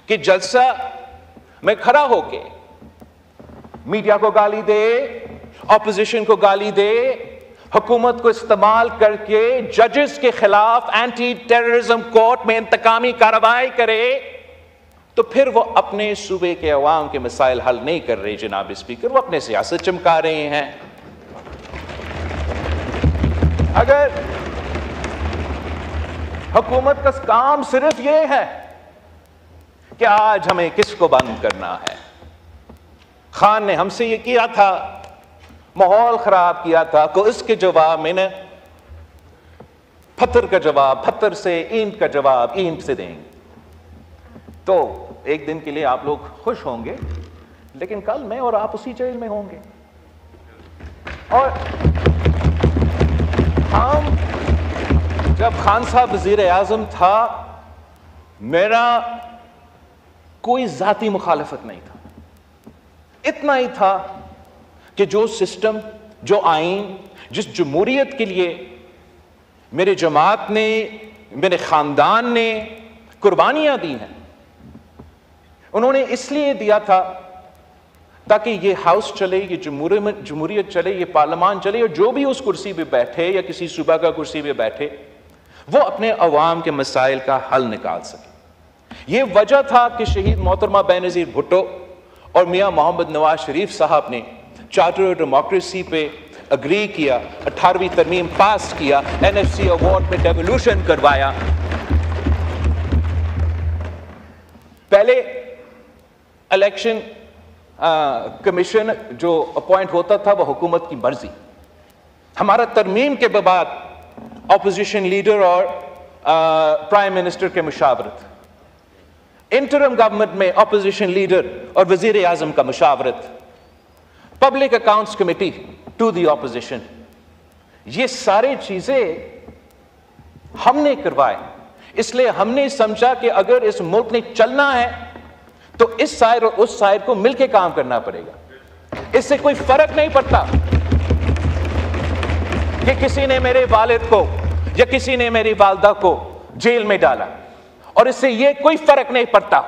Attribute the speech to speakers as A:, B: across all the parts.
A: کہ جلسہ میں کھڑا ہو کے میڈیا کو گالی دے، اپوزیشن کو گالی دے، حکومت کو استعمال کر کے ججز کے خلاف اینٹی ٹیررزم کورٹ میں انتقامی کارروائی کرے، تو پھر وہ اپنے صوبے کے عوام کے مسائل حل نہیں کر رہے جناب اسپیکر، وہ اپنے سیاست چمکا رہے ہیں۔ اگر حکومت کا کام صرف یہ ہے کہ آج ہمیں کس کو بند کرنا ہے، خان نے ہم سے یہ کیا تھا، ماحول خراب کیا تھا، کو اس کے جواب میں نے پتھر کا جواب پتھر سے، اینٹ کا جواب اینٹ سے دیں گے، تو ایک دن کے لیے آپ لوگ خوش ہوں گے، لیکن کل میں اور آپ اسی جیل میں ہوں گے۔ اور ہم جب خان صاحب وزیر اعظم تھا، میرا کوئی ذاتی مخالفت نہیں تھا، اتنا ہی تھا کہ جو سسٹم، جو آئین، جس جمہوریت کے لیے میرے جماعت نے، میرے خاندان نے قربانیاں دی ہیں، انہوں نے اس لیے دیا تھا تاکہ یہ ہاؤس چلے، یہ جمہوریت چلے، یہ پارلیمان چلے، اور جو بھی اس کرسی پہ بیٹھے یا کسی صوبہ کا کرسی پہ بیٹھے وہ اپنے عوام کے مسائل کا حل نکال سکے۔ یہ وجہ تھا کہ شہید محترمہ بینظیر بھٹو اور میاں محمد نواز شریف صاحب نے چارٹر آف ڈیموکریسی پہ اگری کیا، 18ویں ترمیم پاس کیا، NFC ایوارڈ میں ڈیولیوشن کروایا۔ پہلے الیکشن کمیشن جو اپوائنٹ ہوتا تھا وہ حکومت کی مرضی، ہمارا ترمیم کے بعد اپوزیشن لیڈر اور پرائم منسٹر کے مشاورت، انٹرم گورنمنٹ میں اپوزیشن لیڈر اور وزیر اعظم کا مشاورت، public accounts committee to the opposition, یہ ساری چیزیں ہم نے کروائے۔ اس لیے ہم نے سمجھا کہ اگر اس ملک نے چلنا ہے تو اس سائڈ اور اس سائڈ کو مل کے کام کرنا پڑے گا۔ اس سے کوئی فرق نہیں پڑتا کہ کسی نے میرے والد کو یا کسی نے میری والدہ کو جیل میں ڈالا، اور اس سے یہ کوئی فرق نہیں پڑتا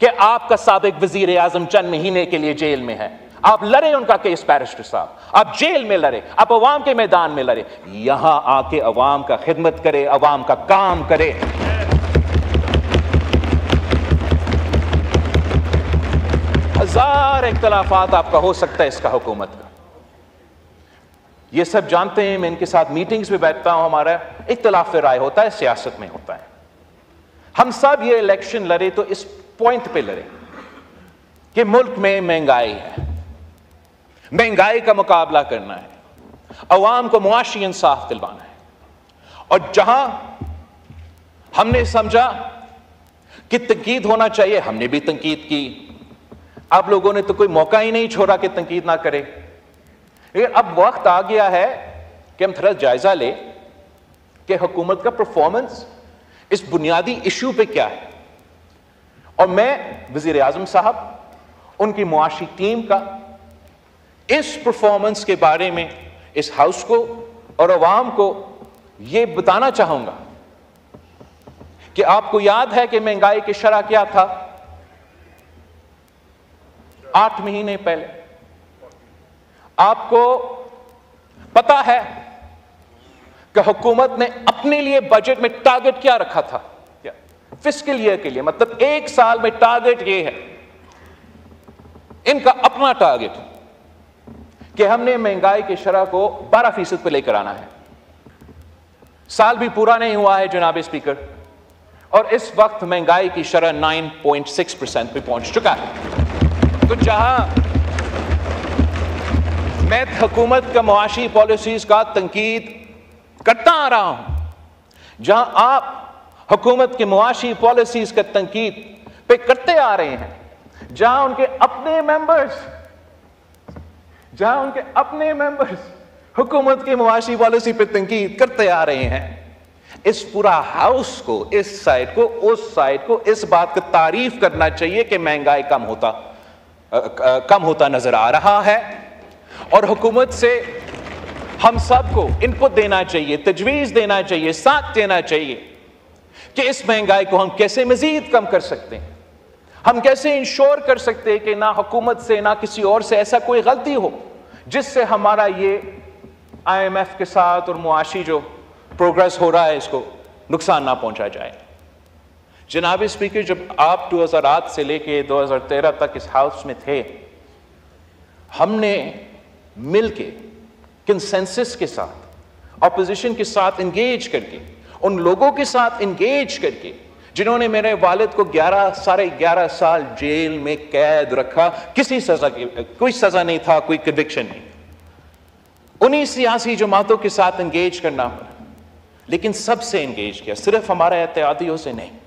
A: کہ آپ کا سابق وزیر اعظم چند مہینے کے لیے جیل میں ہے۔ آپ لڑے ان کا کیس بیرسٹر صاحب، آپ جیل میں لڑے، آپ عوام کے میدان میں لڑے، یہاں آ کے عوام کا خدمت کرے، عوام کا کام کرے۔ ہزار اختلافات آپ کا ہو سکتا ہے اس کا حکومت کا، یہ سب جانتے ہیں، میں ان کے ساتھ میٹنگز میں بیٹھتا ہوں، ہمارا اختلاف رائے ہوتا ہے، سیاست میں ہوتا ہے۔ ہم سب یہ الیکشن لڑے تو اس پوائنٹ پہ لڑے کہ ملک میں مہنگائی ہے، مہنگائی کا مقابلہ کرنا ہے، عوام کو معاشی انصاف دلوانا ہے، اور جہاں ہم نے سمجھا کہ تنقید ہونا چاہیے ہم نے بھی تنقید کی۔ آپ لوگوں نے تو کوئی موقع ہی نہیں چھوڑا کہ تنقید نہ کرے، لیکن اب وقت آ گیا ہے کہ ہم تھوڑا جائزہ لیں کہ حکومت کا پرفارمنس اس بنیادی ایشو پہ کیا ہے، اور میں وزیر اعظم صاحب، ان کی معاشی ٹیم کا اس پرفارمنس کے بارے میں اس ہاؤس کو اور عوام کو یہ بتانا چاہوں گا کہ آپ کو یاد ہے کہ مہنگائی کی شرح کیا تھا 8 مہینے پہلے؟ آپ کو پتا ہے کہ حکومت نے اپنے لیے بجٹ میں ٹارگٹ کیا رکھا تھا فسکل ایئر کے لیے، مطلب ایک سال میں ٹارگٹ یہ ہے ان کا اپنا ٹارگٹ کہ ہم نے مہنگائی کی شرح کو 12% پہ لے کر آنا ہے۔ سال بھی پورا نہیں ہوا ہے جناب اسپیکر، اور اس وقت مہنگائی کی شرح 9.6% پہ پہنچ چکا ہے۔ تو جہاں میں حکومت کا معاشی پالیسیز کا تنقید کرتا آ رہا ہوں، جہاں آپ حکومت کے معاشی پالیسیز کا تنقید پہ کرتے آ رہے ہیں، جہاں ان کے اپنے ممبرز حکومت کی معاشی پالیسی پہ تنقید کرتے آ رہے ہیں، اس پورا ہاؤس کو، اس سائڈ کو، اس سائڈ کو اس بات کا تعریف کرنا چاہیے کہ مہنگائی کم ہوتا نظر آ رہا ہے، اور حکومت سے ہم سب کو انپٹ دینا چاہیے، تجویز دینا چاہیے، ساتھ دینا چاہیے کہ اس مہنگائی کو ہم کیسے مزید کم کر سکتے ہیں۔ ہم کیسے انشور کر سکتے کہ نہ حکومت سے نہ کسی اور سے ایسا کوئی غلطی ہو جس سے ہمارا یہ IMF کے ساتھ اور معاشی جو پروگرس ہو رہا ہے اس کو نقصان نہ پہنچا جائے. جناب اسپیکر، جب آپ 2008 سے لے کے 2013 تک اس ہاؤس میں تھے، ہم نے مل کے کنسنسس کے ساتھ اپوزیشن کے ساتھ انگیج کر کے، ان لوگوں کے ساتھ انگیج کر کے جنہوں نے میرے والد کو 11 سال جیل میں قید رکھا، کسی سزا کی کوئی سزا نہیں تھا، کوئی کنوکشن نہیں، انہی سیاسی جماعتوں کے ساتھ انگیج کرنا پڑا، لیکن سب سے انگیج کیا، صرف ہمارے اتحادیوں سے نہیں.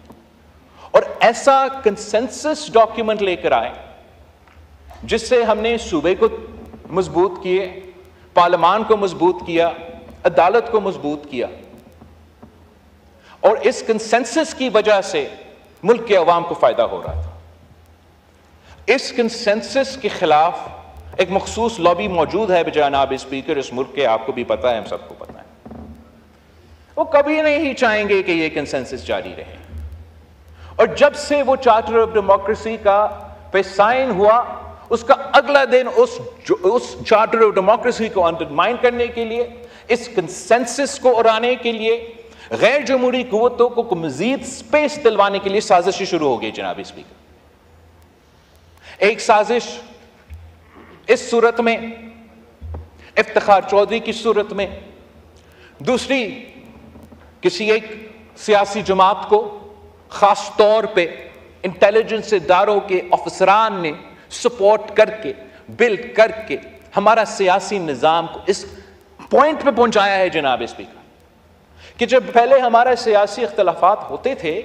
A: اور ایسا کنسنسس ڈاکیومنٹ لے کر آئے جس سے ہم نے صوبے کو مضبوط کیے، پارلیمان کو مضبوط کیا، عدالت کو مضبوط کیا. اور اس کنسنسس کی وجہ سے ملک کے عوام کو فائدہ ہو رہا تھا. اس کنسنسس کے خلاف ایک مخصوص لابی موجود ہے جناب اسپیکر اس ملک کے، آپ کو بھی پتہ ہے، ہم سب کو پتہ ہے. وہ کبھی نہیں چاہیں گے کہ یہ کنسنسس جاری رہے. اور جب سے وہ چارٹر آف ڈیموکریسی کا پہ سائن ہوا، اس کا اگلا دن اس چارٹر آف ڈیموکریسی کو انڈرمائن کرنے کے لیے، اس کنسنسس کو اڑانے کے لیے، غیر جمہوری قوتوں کو مزید سپیس دلوانے کے لیے سازشیں شروع ہو گئی جناب اسپیکر. ایک سازش اس صورت میں افتخار چودھری کی صورت میں، دوسری کسی ایک سیاسی جماعت کو خاص طور پہ انٹیلیجنس اداروں کے افسران نے سپورٹ کر کے، بلڈ کر کے ہمارا سیاسی نظام کو اس پوائنٹ پہ پہنچایا ہے جناب اسپیکر کہ جب پہلے ہمارے سیاسی اختلافات ہوتے تھے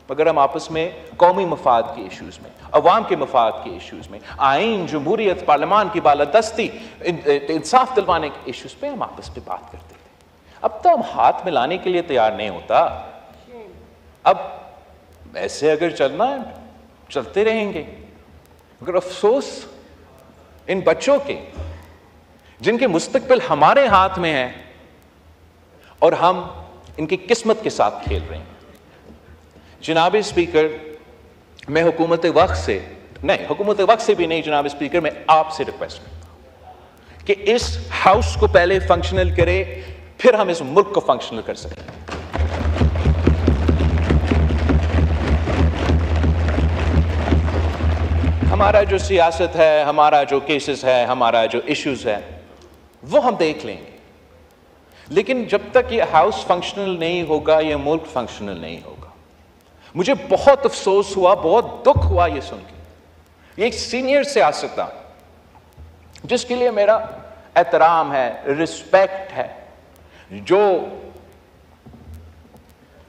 A: مگر ہم آپس میں قومی مفاد کے ایشوز میں، عوام کے مفاد کے ایشوز میں، آئین، جمہوریت، پارلیمان کی بالادستی، انصاف دلوانے کے ایشوز پہ ہم آپس میں بات کرتے تھے. اب تو ہم ہاتھ ملانے کے لیے تیار نہیں ہوتا. اب ایسے اگر چلنا ہے چلتے رہیں گے. مگر افسوس ان بچوں کے جن کے مستقبل ہمارے ہاتھ میں ہے اور ہم ان کی قسمت کے ساتھ کھیل رہے ہیں. جناب اسپیکر، میں حکومت وقت سے بھی نہیں جناب اسپیکر، میں آپ سے ریکویسٹ کرتا ہوں کہ اس ہاؤس کو پہلے فنکشنل کرے، پھر ہم اس ملک کو فنکشنل کر سکیں. ہمارا جو سیاست ہے، ہمارا جو کیسز ہے، ہمارا جو ایشوز ہے وہ ہم دیکھ لیں گے، لیکن جب تک یہ ہاؤس فنکشنل نہیں ہوگا یہ ملک فنکشنل نہیں ہوگا. مجھے بہت افسوس ہوا، بہت دکھ ہوا یہ سن کے. یہ ایک سینئر سیاستدان جس کے لیے میرا احترام ہے، رسپیکٹ ہے، جو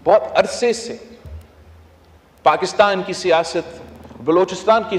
A: بہت عرصے سے پاکستان کی سیاست، بلوچستان کی